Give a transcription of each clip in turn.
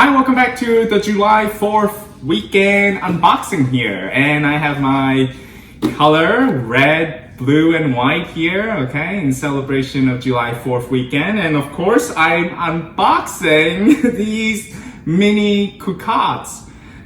Hi, welcome back to the July 4th weekend unboxing here. And I have my color, red, blue, and white here, okay, in celebration of July 4th weekend. And of course, I'm unboxing these mini cocottes.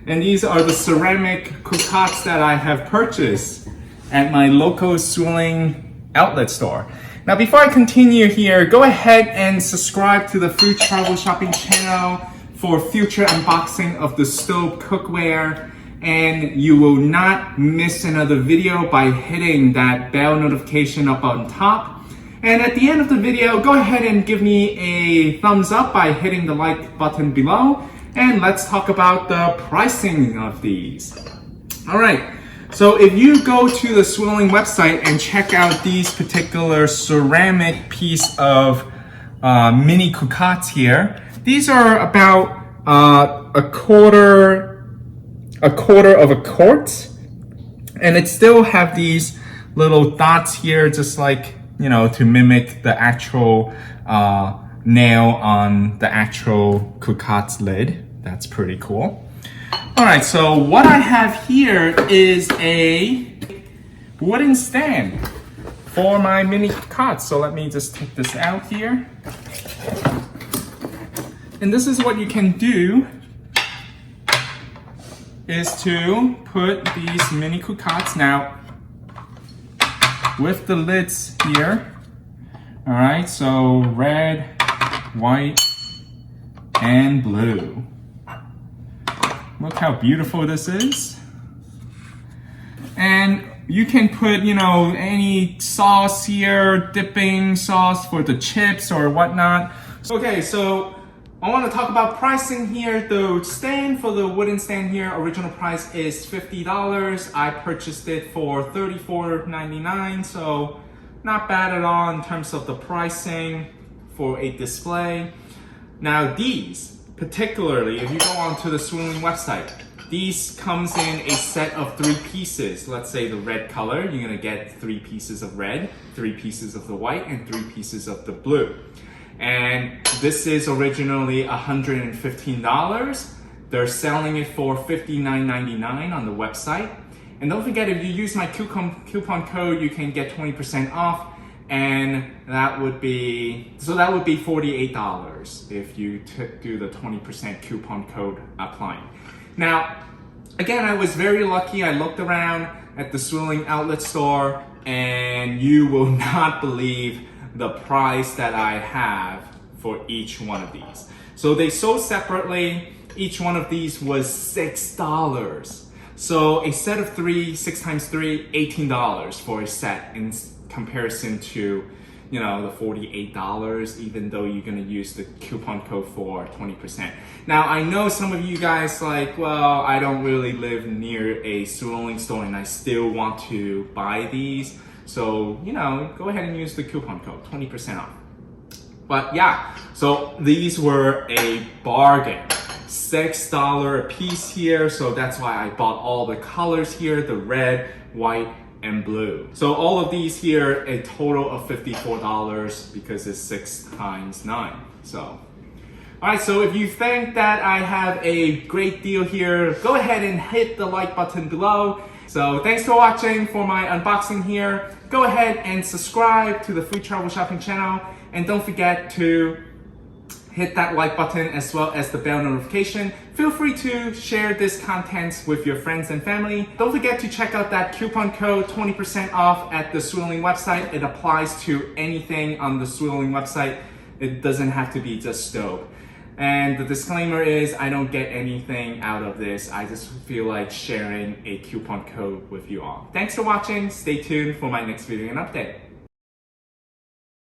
And these are the ceramic cocottes that I have purchased at my local Swilling outlet store. Now, before I continue here, go ahead and subscribe to the Food Travel Shopping channel for future unboxing of the Staub cookware, and you will not miss another video by hitting that bell notification up on top. And at the end of the video, go ahead and give me a thumbs up by hitting the like button below, and let's talk about the pricing of these. All right, so if you go to the Swilling website and check out these particular ceramic piece of mini cocottes here, these are about a quarter of a quart, and it still have these little dots here, just like, you know, to mimic the actual nail on the actual cocotte's lid. That's pretty cool. All right, so what I have here is a wooden stand for my mini cocottes. So let me just take this out here. And this is what you can do, is to put these mini cocottes now with the lids here. All right, so red, white, and blue. Look how beautiful this is. And you can put, you know, any sauce here, dipping sauce for the chips or whatnot. Okay, so I want to talk about pricing here. The stand, for the wooden stand here, original price is $50. I purchased it for $34.99, so not bad at all in terms of the pricing for a display. Now these, particularly, if you go onto the Swilling website, these comes in a set of 3 pieces. Let's say the red color, you're gonna get 3 pieces of red, 3 pieces of the white, and 3 pieces of the blue. And this is originally $115. They're selling it for $59.99 on the website. And don't forget, if you use my coupon code, you can get 20% off. And that would be $48 if you do the 20% coupon code applying. Now, again, I was very lucky. I looked around at the Swilling outlet store, and you will not believe the price that I have for each one of these. So they sold separately. Each one of these was $6. So a set of 3, 6 times 3, $18 for a set, in comparison to, you know, the $48, even though you're gonna use the coupon code for 20%. Now, I know some of you guys like, well, I don't really live near a Swilling store and I still want to buy these. So, you know, go ahead and use the coupon code, 20% off. But yeah, so these were a bargain. $6 a piece here, so that's why I bought all the colors here, the red, white, and blue. So all of these here, a total of $54 because it's 6 times 9. So, all right, so if you think that I have a great deal here, go ahead and hit the like button below. So thanks for watching for my unboxing here. Go ahead and subscribe to the Food Travel Shopping channel, and don't forget to hit that like button as well as the bell notification. Feel free to share this content with your friends and family. Don't forget to check out that coupon code, 20% off at the Swilling website. It applies to anything on the Swilling website. It doesn't have to be just Staub. And the disclaimer is I don't get anything out of this. I just feel like sharing a coupon code with you all. Thanks for watching. Stay tuned for my next video and update.